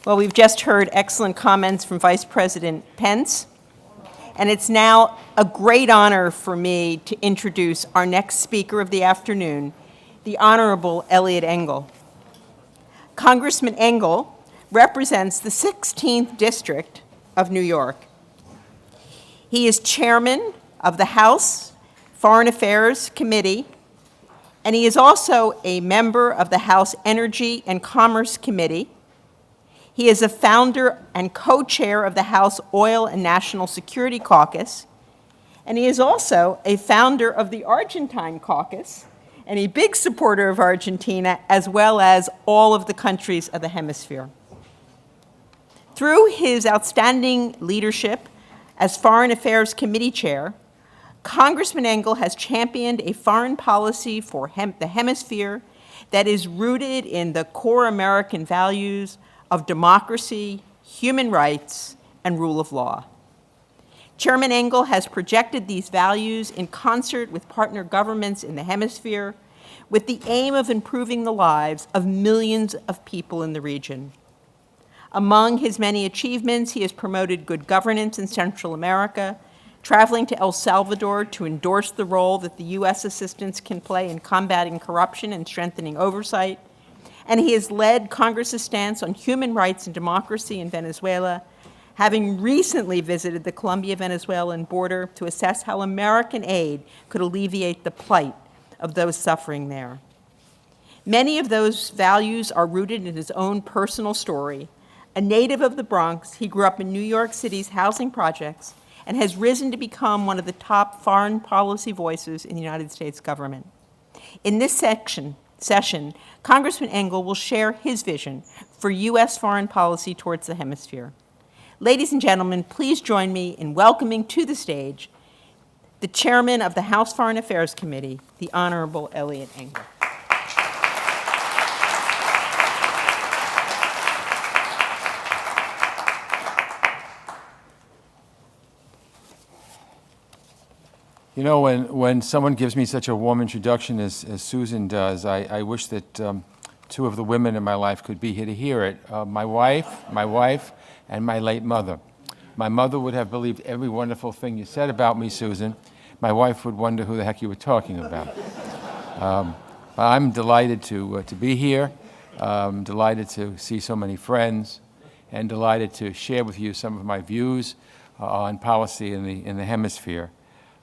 Well, we've just heard excellent comments from Vice President Pence, and it's now a great honor for me to introduce our next speaker of the afternoon, the Honorable Eliot Engel. Congressman Engel represents the 16th District of New York. He is chairman of the House Foreign Affairs Committee, and he is also a member of the House Energy and Commerce Committee. He is a founder and co-chair of the House Oil and National Security Caucus, and he is also a founder of the Argentine Caucus and a big supporter of Argentina, as well as all of the countries of the hemisphere. Through his outstanding leadership as Foreign Affairs Committee Chair, Congressman Engel has championed a foreign policy for the hemisphere that is rooted in the core American values of democracy, human rights, and rule of law. Chairman Engel has projected these values in concert with partner governments in the hemisphere with the aim of improving the lives of millions of people in the region. Among his many achievements, he has promoted good governance in Central America, traveling to El Salvador to endorse the role that the U.S. assistance can play in combating corruption and strengthening oversight, and he has led Congress's stance on human rights and democracy in Venezuela, having recently visited the Colombia-Venezuelan border to assess how American aid could alleviate the plight of those suffering there. Many of those values are rooted in his own personal story. A native of the Bronx, he grew up in New York City's housing projects and has risen to become one of the top foreign policy voices in the United States government. In this session, Congressman Engel will share his vision for U.S. foreign policy towards the hemisphere. Ladies and gentlemen, please join me in welcoming to the stage the chairman of the House Foreign Affairs Committee, the Honorable Eliot Engel. You know, when someone gives me such a warm introduction as Susan does, I wish that two of the women in my life could be here to hear it. My wife, and my late mother. My mother would have believed every wonderful thing you said about me, Susan. My wife would wonder who the heck you were talking about. I'm delighted to be here, delighted to see so many friends, and delighted to share with you some of my views on policy in the hemisphere.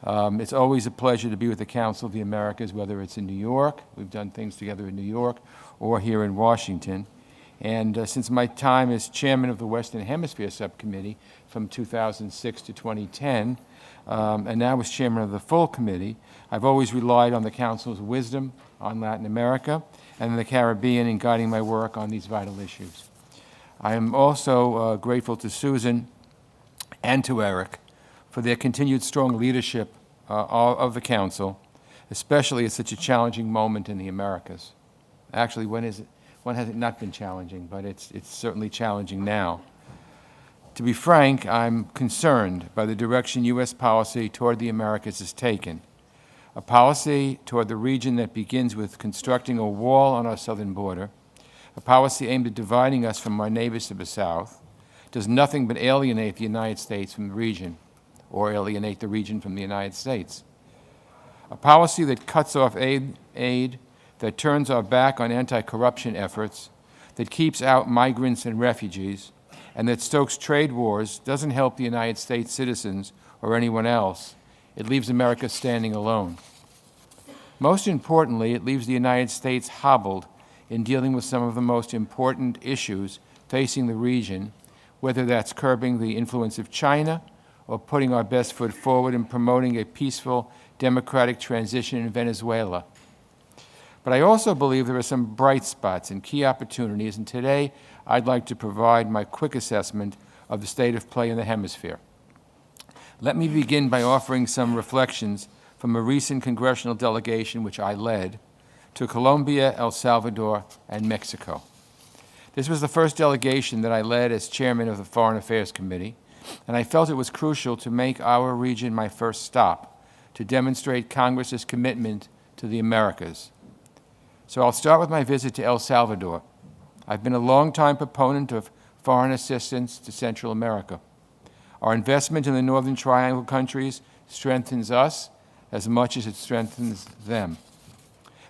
It's always a pleasure to be with the Council of the Americas, whether it's in New York, we've done things together in New York, or here in Washington. And since my time as chairman of the Western Hemisphere Subcommittee from 2006 to 2010, and now as chairman of the full committee, I've always relied on the Council's wisdom on Latin America and the Caribbean in guiding my work on these vital issues. I am also grateful to Susan and to Eric for their continued strong leadership of the Council, especially at such a challenging moment in the Americas. Actually, when has it not been challenging? But it's certainly challenging now. To be frank, I'm concerned by the direction U.S. policy toward the Americas has taken. A policy toward the region that begins with constructing a wall on our southern border, a policy aimed at dividing us from our neighbors to the south, does nothing but alienate the United States from the region, or alienate the region from the United States. A policy that cuts off aid, that turns our back on anti-corruption efforts, that keeps out migrants and refugees, and that stokes trade wars doesn't help the United States citizens or anyone else. It leaves America standing alone. Most importantly, it leaves the United States hobbled in dealing with some of the most important issues facing the region, whether that's curbing the influence of China or putting our best foot forward in promoting a peaceful, democratic transition in Venezuela. But I also believe there are some bright spots and key opportunities, and today I'd like to provide my quick assessment of the state of play in the hemisphere. Let me begin by offering some reflections from a recent congressional delegation which I led to Colombia, El Salvador, and Mexico. This was the first delegation that I led as chairman of the Foreign Affairs Committee, and I felt it was crucial to make our region my first stop to demonstrate Congress's commitment to the Americas. So I'll start with my visit to El Salvador. I've been a longtime proponent of foreign assistance to Central America. Our investment in the Northern Triangle countries strengthens us as much as it strengthens them.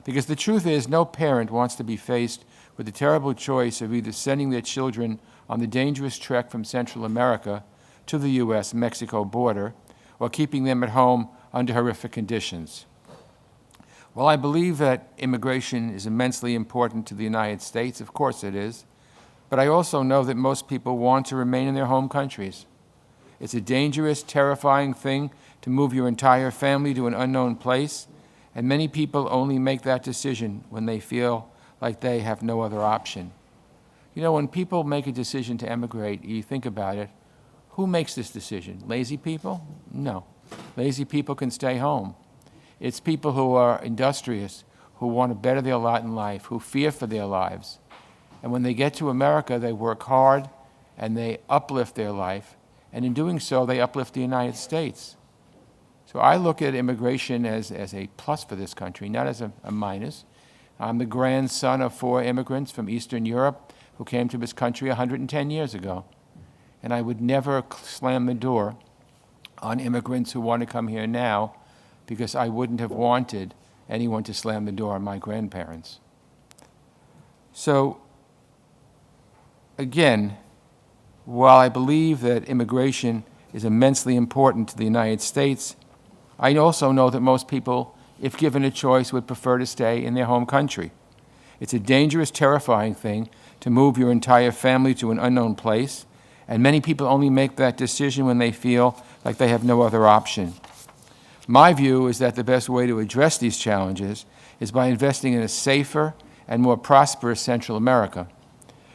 Because the truth is, no parent wants to be faced with the terrible choice of either sending their children on the dangerous trek from Central America to the U.S.-Mexico border or keeping them at home under horrific conditions. While I believe that immigration is immensely important to the United States, of course it is, but I also know that most people want to remain in their home countries. It's a dangerous, terrifying thing to move your entire family to an unknown place, and many people only make that decision when they feel like they have no other option. You know, when people make a decision to emigrate, you think about it, who makes this decision? Lazy people? No. Lazy people can stay home. It's people who are industrious, who want to better their lot in life, who fear for their lives. And when they get to America, they work hard and they uplift their life. And in doing so, they uplift the United States. So I look at immigration as a plus for this country, not as a minus. I'm the grandson of 4 immigrants from Eastern Europe who came to this country 110 years ago. And I would never slam the door on immigrants who want to come here now, because I wouldn't have wanted anyone to slam the door on my grandparents. So, again, while I believe that immigration is immensely important to the United States, I also know that most people, if given a choice, would prefer to stay in their home country. It's a dangerous, terrifying thing to move your entire family to an unknown place, and many people only make that decision when they feel like they have no other option. My view is that the best way to address these challenges is by investing in a safer and more prosperous Central America,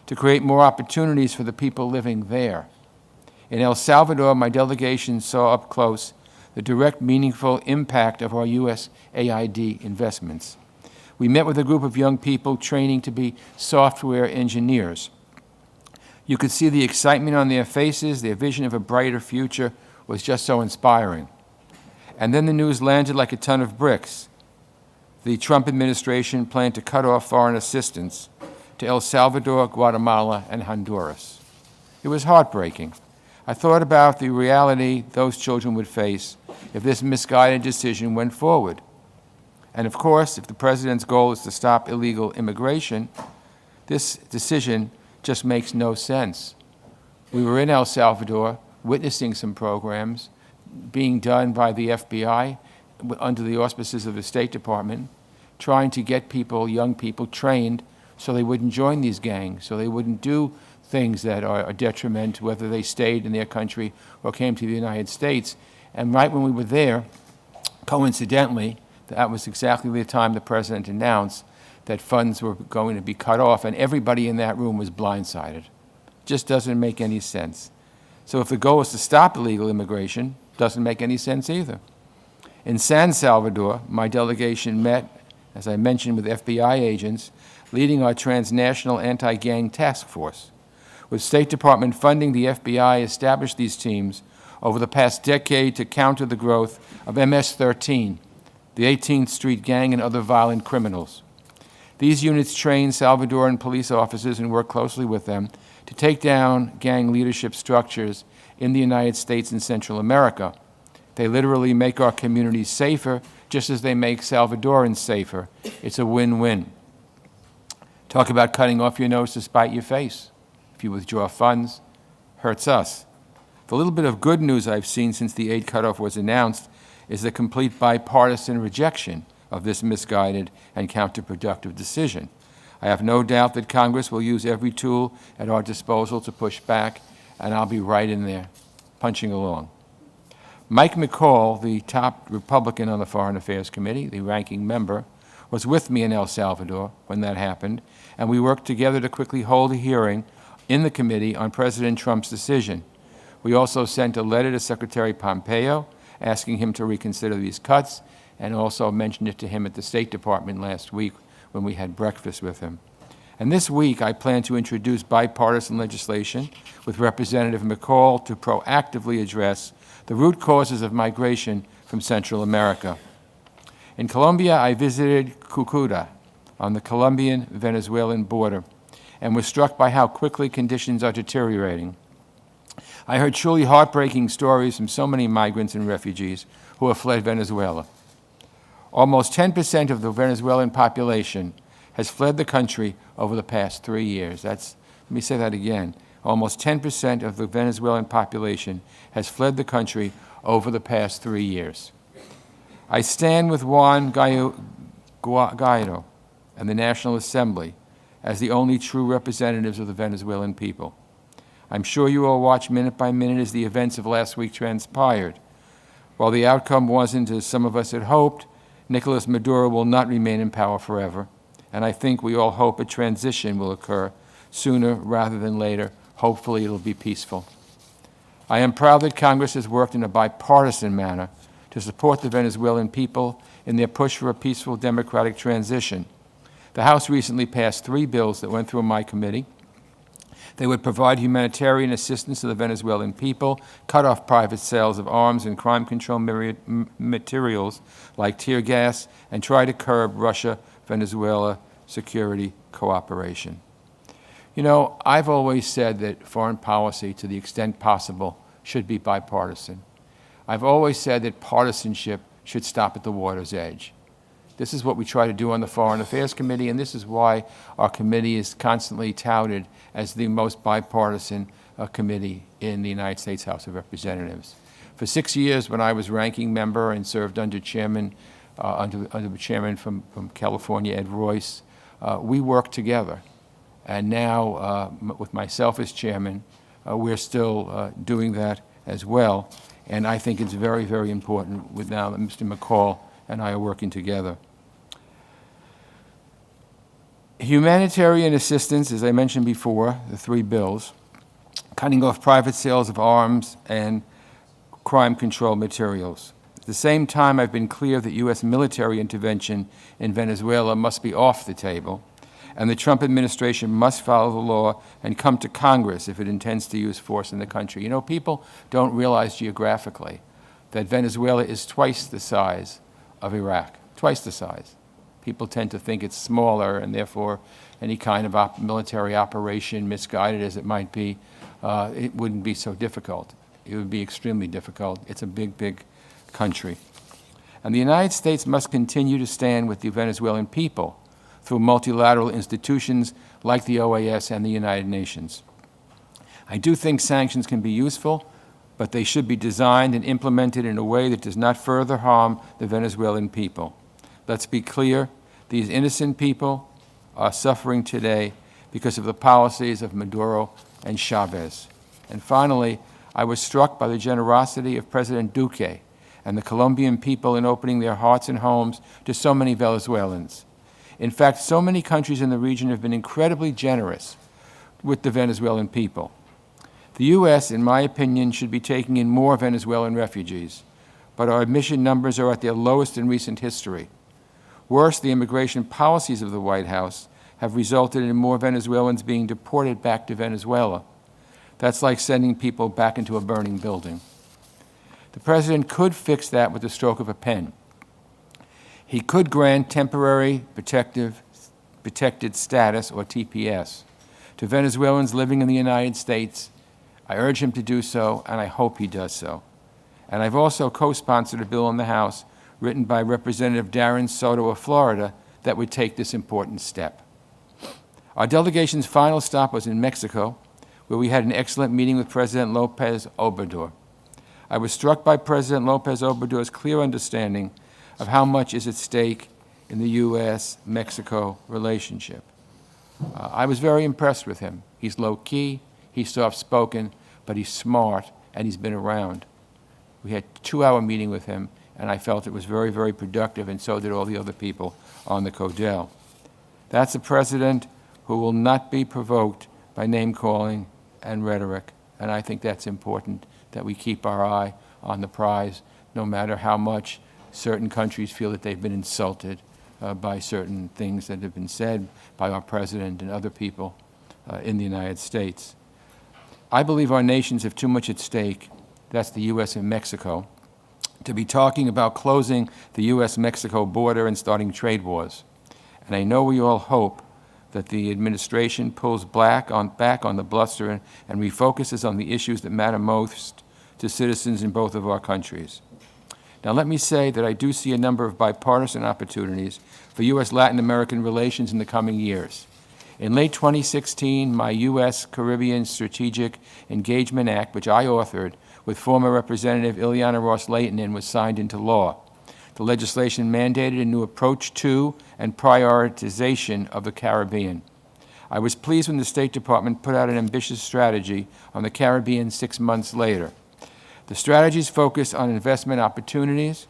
to create more opportunities for the people living there. In El Salvador, my delegation saw up close the direct, meaningful impact of our USAID investments. We met with a group of young people training to be software engineers. You could see the excitement on their faces. Their vision of a brighter future was just so inspiring. And then the news landed like a ton of bricks. The Trump administration planned to cut off foreign assistance to El Salvador, Guatemala, and Honduras. It was heartbreaking. I thought about the reality those children would face if this misguided decision went forward. And of course, if the president's goal is to stop illegal immigration, this decision just makes no sense. We were in El Salvador witnessing some programs being done by the FBI under the auspices of the State Department, trying to get people, young people, trained so they wouldn't join these gangs, so they wouldn't do things that are a detriment, whether they stayed in their country or came to the United States. And right when we were there, coincidentally, that was exactly the time the president announced that funds were going to be cut off, and everybody in that room was blindsided. Just doesn't make any sense. So if the goal is to stop illegal immigration, doesn't make any sense either. In San Salvador, my delegation met, as I mentioned, with FBI agents leading our transnational anti-gang task force. With State Department funding, the FBI established these teams over the past decade to counter the growth of MS-13, the 18th Street Gang, and other violent criminals. These units train Salvadoran police officers and work closely with them to take down gang leadership structures in the United States and Central America. They literally make our communities safer, just as they make Salvadorans safer. It's a win-win. Talk about cutting off your nose to spite your face. If you withdraw funds, hurts us. The little bit of good news I've seen since the aid cutoff was announced is the complete bipartisan rejection of this misguided and counterproductive decision. I have no doubt that Congress will use every tool at our disposal to push back, and I'll be right in there, punching along. Mike McCall, the top Republican on the Foreign Affairs Committee, the ranking member, was with me in El Salvador when that happened, and we worked together to quickly hold a hearing in the committee on President Trump's decision. We also sent a letter to Secretary Pompeo asking him to reconsider these cuts, and also mentioned it to him at the State Department last week when we had breakfast with him. And this week, I plan to introduce bipartisan legislation with Representative McCall to proactively address the root causes of migration from Central America. In Colombia, I visited Cucuta on the Colombian-Venezuelan border, and was struck by how quickly conditions are deteriorating. I heard truly heartbreaking stories from so many migrants and refugees who have fled Venezuela. Almost 10% of the Venezuelan population has fled the country over the past 3 years. Let me say that again. Almost 10% of the Venezuelan population has fled the country over the past 3 years. I stand with Juan Guaido and the National Assembly as the only true representatives of the Venezuelan people. I'm sure you all watched minute by minute as the events of last week transpired. While the outcome wasn't as some of us had hoped, Nicolas Maduro will not remain in power forever, and I think we all hope a transition will occur sooner rather than later. Hopefully it'll be peaceful. I am proud that Congress has worked in a bipartisan manner to support the Venezuelan people in their push for a peaceful democratic transition. The House recently passed 3 bills that went through my committee. They would provide humanitarian assistance to the Venezuelan people, cut off private sales of arms and crime control materials like tear gas, and try to curb Russia-Venezuela security cooperation. You know, I've always said that foreign policy, to the extent possible, should be bipartisan. I've always said that partisanship should stop at the water's edge. This is what we try to do on the Foreign Affairs Committee, and this is why our committee is constantly touted as the most bipartisan committee in the United States House of Representatives. For 6 years, when I was ranking member and served under chairman, under the chairman from California, Ed Royce, we worked together. And now, with myself as chairman, we're still doing that as well. And I think it's very, very important with now that Mr. McCall and I are working together. Humanitarian assistance, as I mentioned before, the 3 bills, cutting off private sales of arms and crime control materials. At the same time, I've been clear that U.S. military intervention in Venezuela must be off the table, and the Trump administration must follow the law and come to Congress if it intends to use force in the country. You know, people don't realize geographically that Venezuela is twice the size of Iraq, twice the size. People tend to think it's smaller, and therefore any kind of military operation, misguided as it might be, it wouldn't be so difficult. It would be extremely difficult. It's a big, big country. And the United States must continue to stand with the Venezuelan people through multilateral institutions like the OAS and the United Nations. I do think sanctions can be useful, but they should be designed and implemented in a way that does not further harm the Venezuelan people. Let's be clear, these innocent people are suffering today because of the policies of Maduro and Chavez. And finally, I was struck by the generosity of President Duque and the Colombian people in opening their hearts and homes to so many Venezuelans. In fact, so many countries in the region have been incredibly generous with the Venezuelan people. The U.S., in my opinion, should be taking in more Venezuelan refugees, but our admission numbers are at their lowest in recent history. Worse, the immigration policies of the White House have resulted in more Venezuelans being deported back to Venezuela. That's like sending people back into a burning building. The President could fix that with the stroke of a pen. He could grant temporary protected status, or TPS, to Venezuelans living in the United States. I urge him to do so, and I hope he does so. And I've also co-sponsored a bill in the House written by Representative Darren Soto of Florida that would take this important step. Our delegation's final stop was in Mexico, where we had an excellent meeting with President López Obrador. I was struck by President López Obrador's clear understanding of how much is at stake in the U.S.-Mexico relationship. I was very impressed with him. He's low-key, he's soft-spoken, but he's smart, and he's been around. We had a 2-hour meeting with him, and I felt it was very, very productive, and so did all the other people on the CODEL. That's a president who will not be provoked by name-calling and rhetoric, and I think that's important, that we keep our eye on the prize, no matter how much certain countries feel that they've been insulted by certain things that have been said by our president and other people in the United States. I believe our nations have too much at stake, that's the U.S. and Mexico, to be talking about closing the U.S.-Mexico border and starting trade wars. And I know we all hope that the administration pulls back on the bluster and refocuses on the issues that matter most to citizens in both of our countries. Now, let me say that I do see a number of bipartisan opportunities for U.S.-Latin American relations in the coming years. In late 2016, my U.S.-Caribbean Strategic Engagement Act, which I authored with former Representative Ileana Ross-Layton, was signed into law. The legislation mandated a new approach to and prioritization of the Caribbean. I was pleased when the State Department put out an ambitious strategy on the Caribbean 6 months later. The strategy's focus on investment opportunities,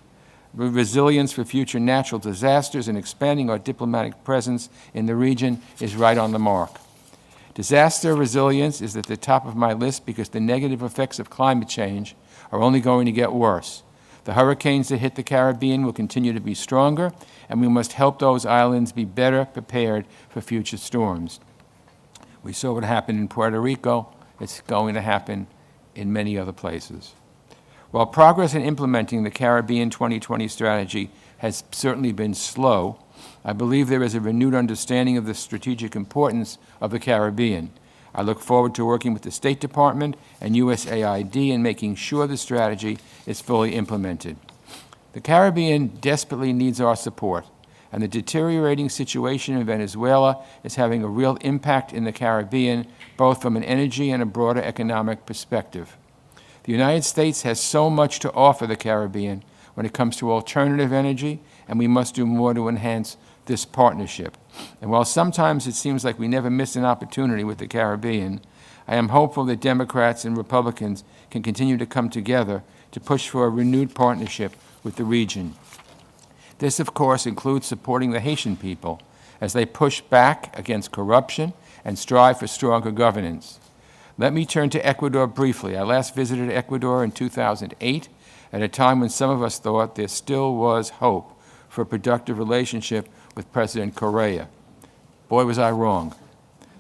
resilience for future natural disasters, and expanding our diplomatic presence in the region is right on the mark. Disaster resilience is at the top of my list because the negative effects of climate change are only going to get worse. The hurricanes that hit the Caribbean will continue to be stronger, and we must help those islands be better prepared for future storms. We saw what happened in Puerto Rico. It's going to happen in many other places. While progress in implementing the Caribbean 2020 strategy has certainly been slow, I believe there is a renewed understanding of the strategic importance of the Caribbean. I look forward to working with the State Department and USAID in making sure the strategy is fully implemented. The Caribbean desperately needs our support, and the deteriorating situation in Venezuela is having a real impact in the Caribbean, both from an energy and a broader economic perspective. The United States has so much to offer the Caribbean when it comes to alternative energy, and we must do more to enhance this partnership. And while sometimes it seems like we never miss an opportunity with the Caribbean, I am hopeful that Democrats and Republicans can continue to come together to push for a renewed partnership with the region. This, of course, includes supporting the Haitian people as they push back against corruption and strive for stronger governance. Let me turn to Ecuador briefly. I last visited Ecuador in 2008 at a time when some of us thought there still was hope for a productive relationship with President Correa. Boy, was I wrong.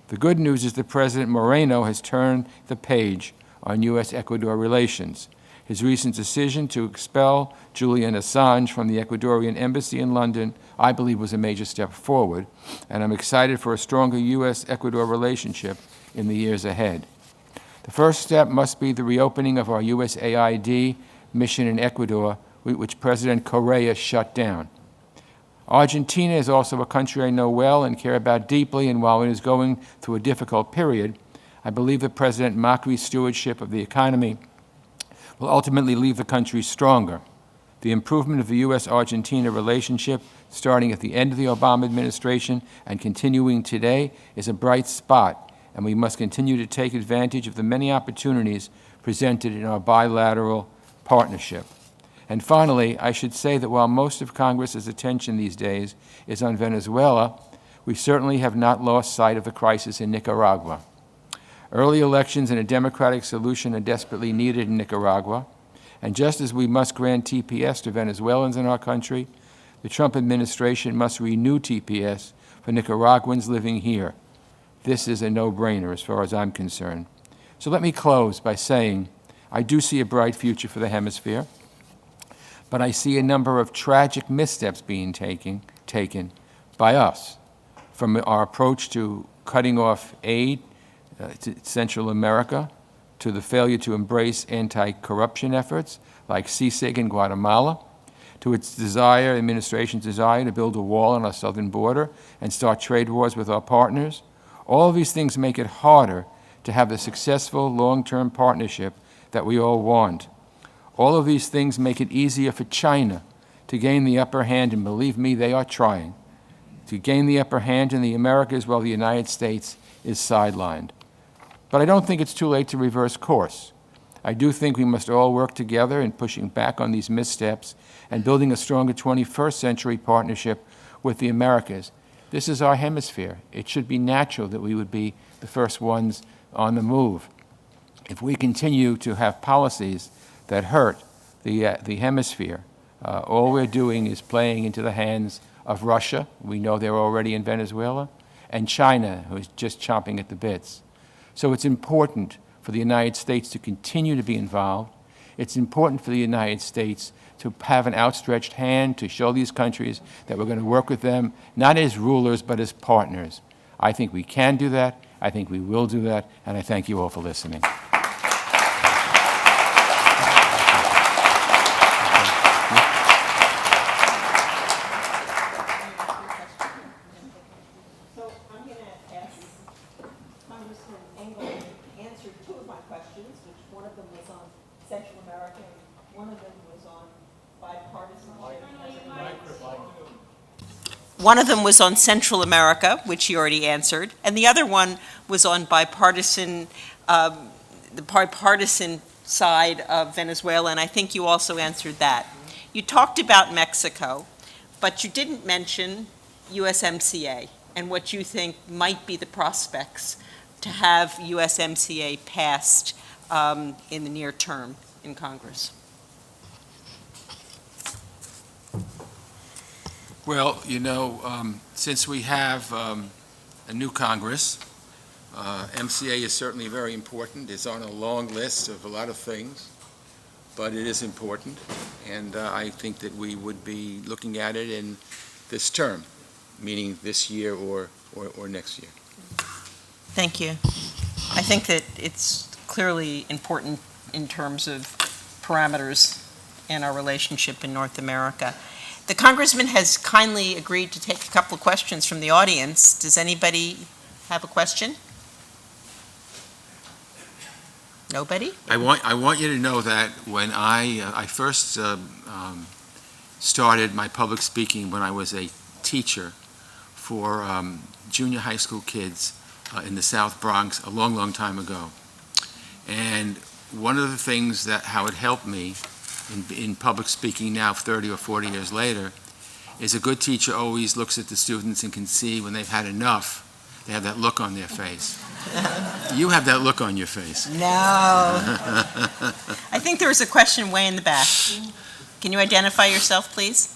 The good news is that President Moreno has turned the page on U.S.-Ecuador relations. His recent decision to expel Julian Assange from the Ecuadorian embassy in London, I believe, was a major step forward, and I'm excited for a stronger U.S.-Ecuador relationship in the years ahead. The first step must be the reopening of our USAID mission in Ecuador, which President Correa shut down. Argentina is also a country I know well and care about deeply, and while it is going through a difficult period, I believe that President Macri's stewardship of the economy will ultimately leave the country stronger. The improvement of the U.S.-Argentina relationship, starting at the end of the Obama administration and continuing today, is a bright spot, and we must continue to take advantage of the many opportunities presented in our bilateral partnership. And finally, I should say that while most of Congress's attention these days is on Venezuela, we certainly have not lost sight of the crisis in Nicaragua. Early elections and a democratic solution are desperately needed in Nicaragua, and just as we must grant TPS to Venezuelans in our country, the Trump administration must renew TPS for Nicaraguans living here. This is a no-brainer as far as I'm concerned. So let me close by saying I do see a bright future for the hemisphere, but I see a number of tragic missteps being taken by us, from our approach to cutting off aid to Central America, to the failure to embrace anti-corruption efforts like CICIG in Guatemala, to its administration's desire to build a wall on our southern border and start trade wars with our partners. All of these things make it harder to have the successful long-term partnership that we all want. All of these things make it easier for China to gain the upper hand, and believe me, they are trying, to gain the upper hand in the Americas while the United States is sidelined. But I don't think it's too late to reverse course. I do think we must all work together in pushing back on these missteps and building a stronger 21st century partnership with the Americas. This is our hemisphere. It should be natural that we would be the first ones on the move. If we continue to have policies that hurt the hemisphere, all we're doing is playing into the hands of Russia. We know they're already in Venezuela, and China, who is just chomping at the bits. So it's important for the United States to continue to be involved. It's important for the United States to have an outstretched hand to show these countries that we're going to work with them, not as rulers, but as partners. I think we can do that. I think we will do that. And I thank you all for listening. So I'm going to ask Congressman Engel answered two of my questions, which one of them was on Central America, and one of them was on bipartisan. One of them was on Central America, which he already answered, and the other one was on bipartisan, the bipartisan side of Venezuela, and I think you also answered that. You talked about Mexico, but you didn't mention USMCA and what you think might be the prospects to have USMCA passed in the near term in Congress. Well, you know, since we have a new Congress, MCA is certainly very important. It's on a long list of a lot of things, but it is important, and I think that we would be looking at it in this term, meaning this year or next year. Thank you. I think that it's clearly important in terms of parameters in our relationship in North America. The Congressman has kindly agreed to take a couple of questions from the audience. Does anybody have a question? Nobody? I want you to know that when I first started my public speaking when I was a teacher for junior high school kids in the South Bronx a long, long time ago. And one of the things that how it helped me in public speaking now 30 or 40 years later is a good teacher always looks at the students and can see when they've had enough, they have that look on their face. You have that look on your face. No. I think there was a question way in the back. Can you identify yourself, please?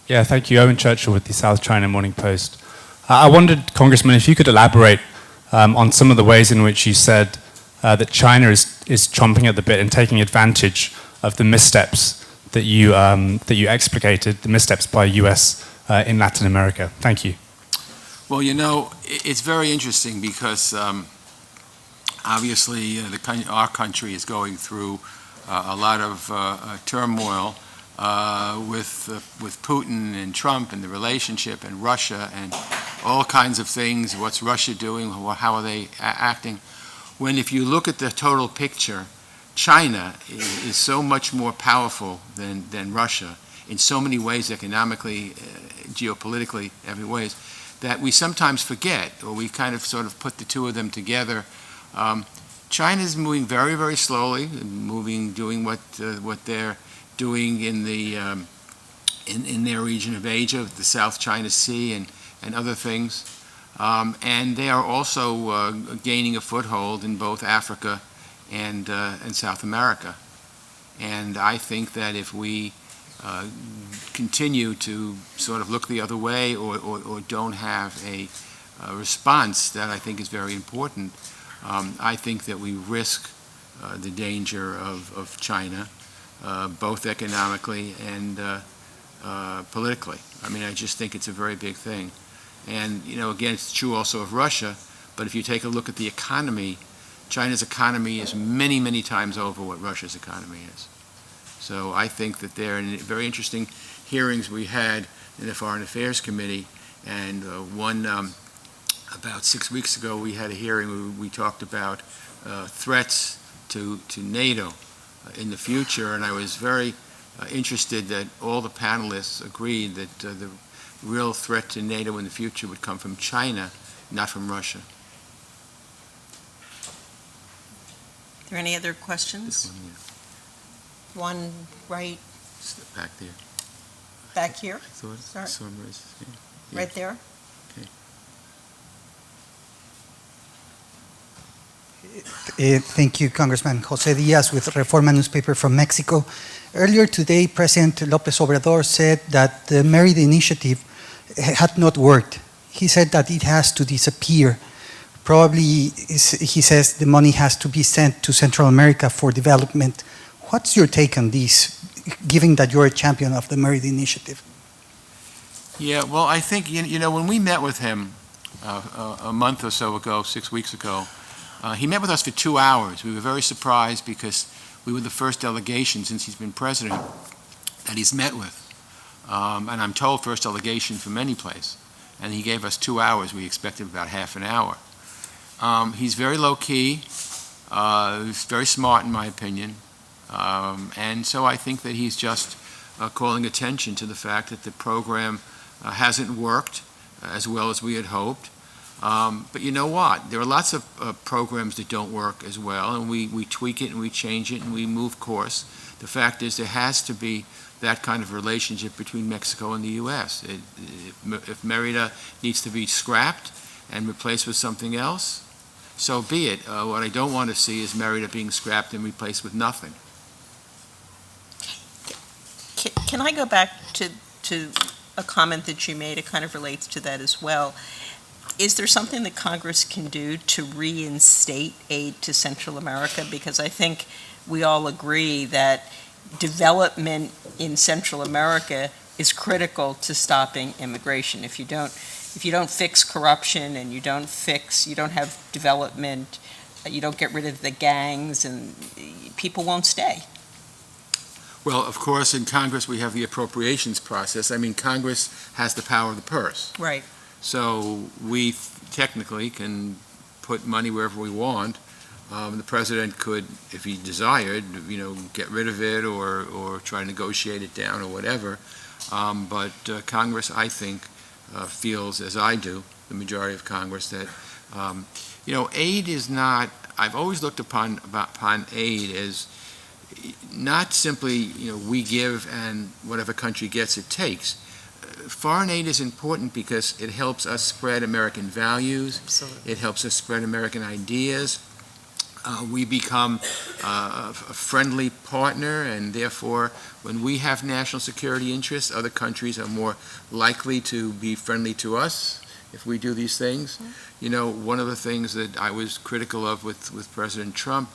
Yeah, thank you. Owen Churchill with the South China Morning Post. I wondered, Congressman, if you could elaborate on some of the ways in which you said that China is chomping at the bit and taking advantage of the missteps that you explicated, the missteps by U.S. In Latin America. Thank you. Well, you know, it's very interesting because obviously our country is going through a lot of turmoil with Putin and Trump and the relationship and Russia and all kinds of things. What's Russia doing? How are they acting? When if you look at the total picture, China is so much more powerful than Russia in so many ways, economically, geopolitically, every ways, that we sometimes forget, or we kind of sort of put the two of them together. China is moving very, very slowly, doing what they're doing in their region of Asia, the South China Sea, and other things. And they are also gaining a foothold in both Africa and South America. And I think that if we continue to sort of look the other way or don't have a response that I think is very important, I think that we risk the danger of China, both economically and politically. I mean, I just think it's a very big thing. And, you know, again, it's true also of Russia, but if you take a look at the economy, China's economy is many, many times over what Russia's economy is. So I think that there are very interesting hearings we had in the Foreign Affairs Committee, and one about 6 weeks ago we had a hearing where we talked about threats to NATO in the future, and I was very interested that all the panelists agreed that the real threat to NATO in the future would come from China, not from Russia. Are there any other questions? This one, yeah. One right Just back there. back here, I thought Sorry. someone raised his hand. Yeah. right there. Thank you, Congressman. Jose Diaz with Reforma newspaper from Mexico. Earlier today, President López Obrador said that the Merit Initiative had not worked. He said that it has to disappear. Probably, he says the money has to be sent to Central America for development. What's your take on this, given that you're a champion of the Merit Initiative? Yeah, well, I think, you know, when we met with him a month or so ago, 6 weeks ago, he met with us for 2 hours. We were very surprised because we were the first delegation since he's been president that he's met with. And I'm told first delegation from any place. And he gave us 2 hours. We expected about half an hour. He's very low-key. He's very smart, in my opinion. And so I think that he's just calling attention to the fact that the program hasn't worked as well as we had hoped. But you know what? There are lots of programs that don't work as well, and we tweak it and we change it and we move course. The fact is there has to be that kind of relationship between Mexico and the U.S. If Merida needs to be scrapped and replaced with something else, so be it. What I don't want to see is Merida being scrapped and replaced with nothing. Can I go back to a comment that you made? It kind of relates to that as well. Is there something that Congress can do to reinstate aid to Central America? Because I think we all agree that development in Central America is critical to stopping immigration. If you don't fix corruption and you don't have development, you don't get rid of the gangs, and people won't stay. Well, of course, in Congress, we have the appropriations process. I mean, Congress has the power of the purse. Right. So we technically can put money wherever we want. The president could, if he desired, you know, get rid of it or try to negotiate it down or whatever. But Congress, I think, feels, as I do, the majority of Congress, that, you know, aid is not, I've always looked upon aid as not simply, you know, we give and whatever country gets it takes. Foreign aid is important because it helps us spread American values. Absolutely. It helps us spread American ideas. We become a friendly partner, and therefore, when we have national security interests, other countries are more likely to be friendly to us if we do these things. You know, one of the things that I was critical of with President Trump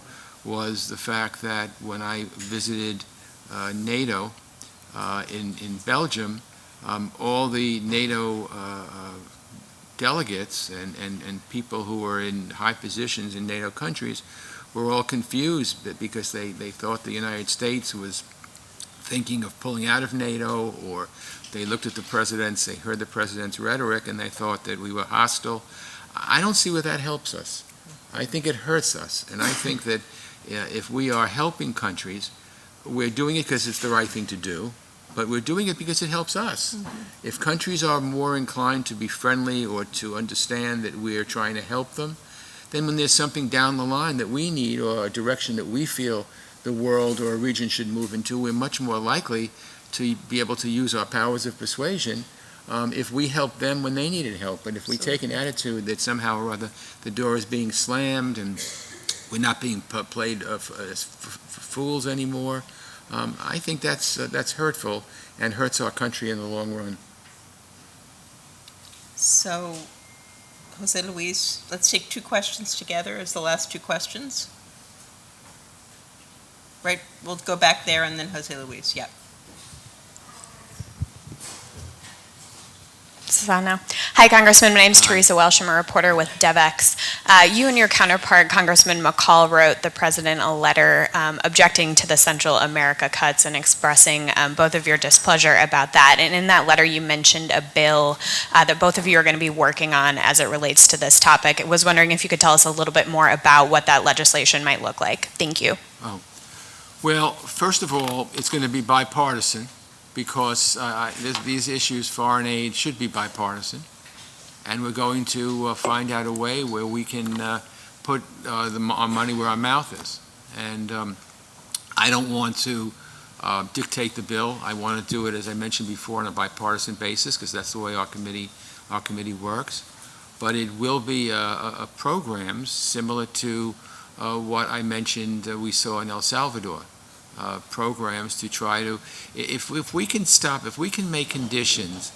was the fact that when I visited NATO in Belgium, all the NATO delegates and people who were in high positions in NATO countries were all confused because they thought the United States was thinking of pulling out of NATO, or they looked at the presidents, they heard the president's rhetoric, and they thought that we were hostile. I don't see where that helps us. I think it hurts us, and I think that if we are helping countries, we're doing it because it's the right thing to do, but we're doing it because it helps us. Mm-hmm. If countries are more inclined to be friendly or to understand that we're trying to help them, then when there's something down the line that we need or a direction that we feel the world or a region should move into, we're much more likely to be able to use our powers of persuasion if we help them when they needed help. But if we take an attitude that somehow or other the door is being slammed and we're not being played as fools anymore, I think that's hurtful and hurts our country in the long run. So, Jose Luis, let's take two questions together as the last two questions. Right, we'll go back there and then Jose Luis, yeah. This is on now. Hi, Congressman. My name is Teresa Welsh. I'm a reporter with DevX. You and your counterpart, Congressman McCall, wrote the president a letter objecting to the Central America cuts and expressing both of your displeasure about that. And in that letter, you mentioned a bill that both of you are going to be working on as it relates to this topic. I was wondering if you could tell us a little bit more about what that legislation might look like. Thank you. Oh. Well, first of all, it's going to be bipartisan, because these issues, foreign aid, should be bipartisan. And we're going to find out a way where we can put our money where our mouth is. And I don't want to dictate the bill. I want to do it, as I mentioned before, on a bipartisan basis, because that's the way our committee works. But it will be a program similar to what I mentioned we saw in El Salvador. Programs to try to, if we can make conditions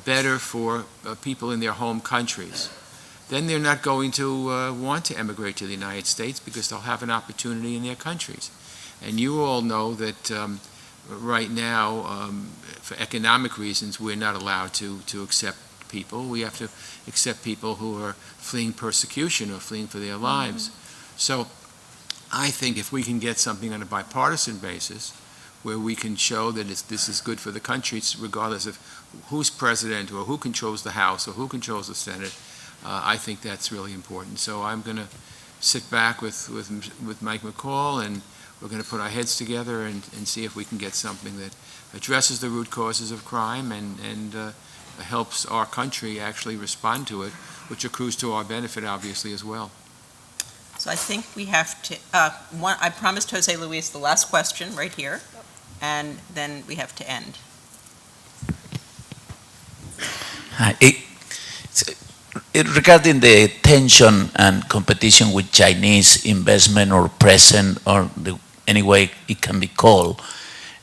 better for people in their home countries, then they're not going to want to emigrate to the United States because they'll have an opportunity in their countries. And you all know that right now, for economic reasons, we're not allowed to accept people. We have to accept people who are fleeing persecution or fleeing for their lives. So I think if we can get something on a bipartisan basis, where we can show that this is good for the country, regardless of who's president or who controls the House or who controls the Senate, I think that's really important. So I'm going to sit back with Mike McCall, and we're going to put our heads together and see if we can get something that addresses the root causes of crime and helps our country actually respond to it, which accrues to our benefit, obviously, as well. So I think we have to, I promised Jose Luis the last question right here, and then we have to end. Hi. Regarding the tension and competition with Chinese investment or present or any way it can be called,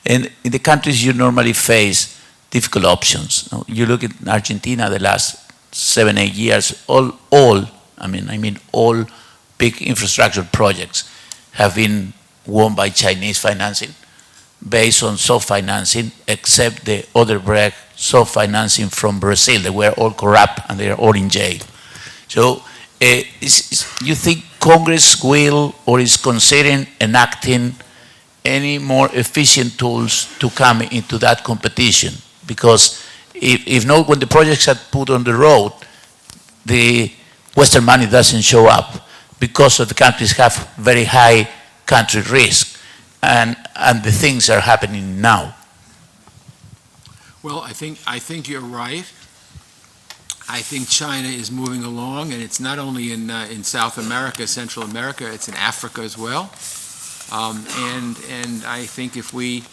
in the countries you normally face difficult options. You look at Argentina the last 7-8 years, all big infrastructure projects have been won by Chinese financing based on soft financing, except the Odebrecht soft financing from Brazil. They were all corrupt and they are all in jail. So you think Congress will or is considering enacting any more efficient tools to come into that competition? Because if not, when the projects are put on the road, the Western money doesn't show up because of the countries have very high country risk. And the things are happening now. Well, I think you're right. I think China is moving along, and it's not only in South America, Central America, it's in Africa as well. And I think if we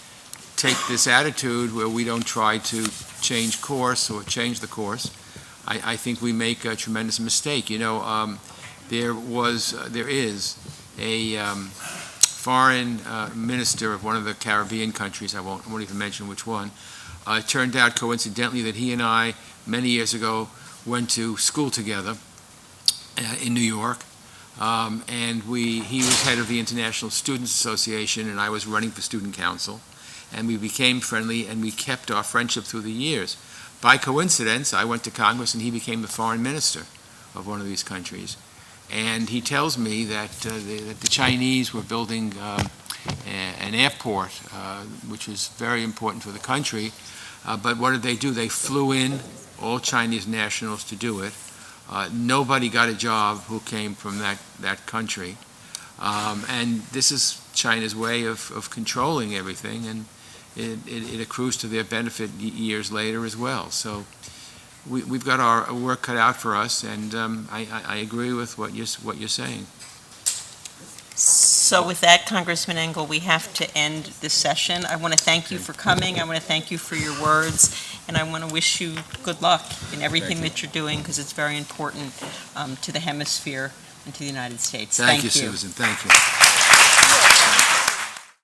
take this attitude where we don't try to change course or change the course, I think we make a tremendous mistake. You know, there is a foreign minister of one of the Caribbean countries, I won't even mention which one. It turned out coincidentally that he and I, many years ago, went to school together in New York, and he was head of the International Students Association, and I was running for student council, and we became friendly, and we kept our friendship through the years. By coincidence, I went to Congress, and he became the foreign minister of one of these countries. And he tells me that the Chinese were building an airport, which is very important for the country. But what did they do? They flew in all Chinese nationals to do it. Nobody got a job who came from that country. And this is China's way of controlling everything, and it accrues to their benefit years later as well. So we've got our work cut out for us, and I agree with what you're saying. So with that, Congressman Engel, we have to end this session. I want to thank you for coming. I want to thank you for your words, and I want to wish you good luck in everything that you're doing, because it's very important to the hemisphere and to the United States. Thank you, Susan. Thank you.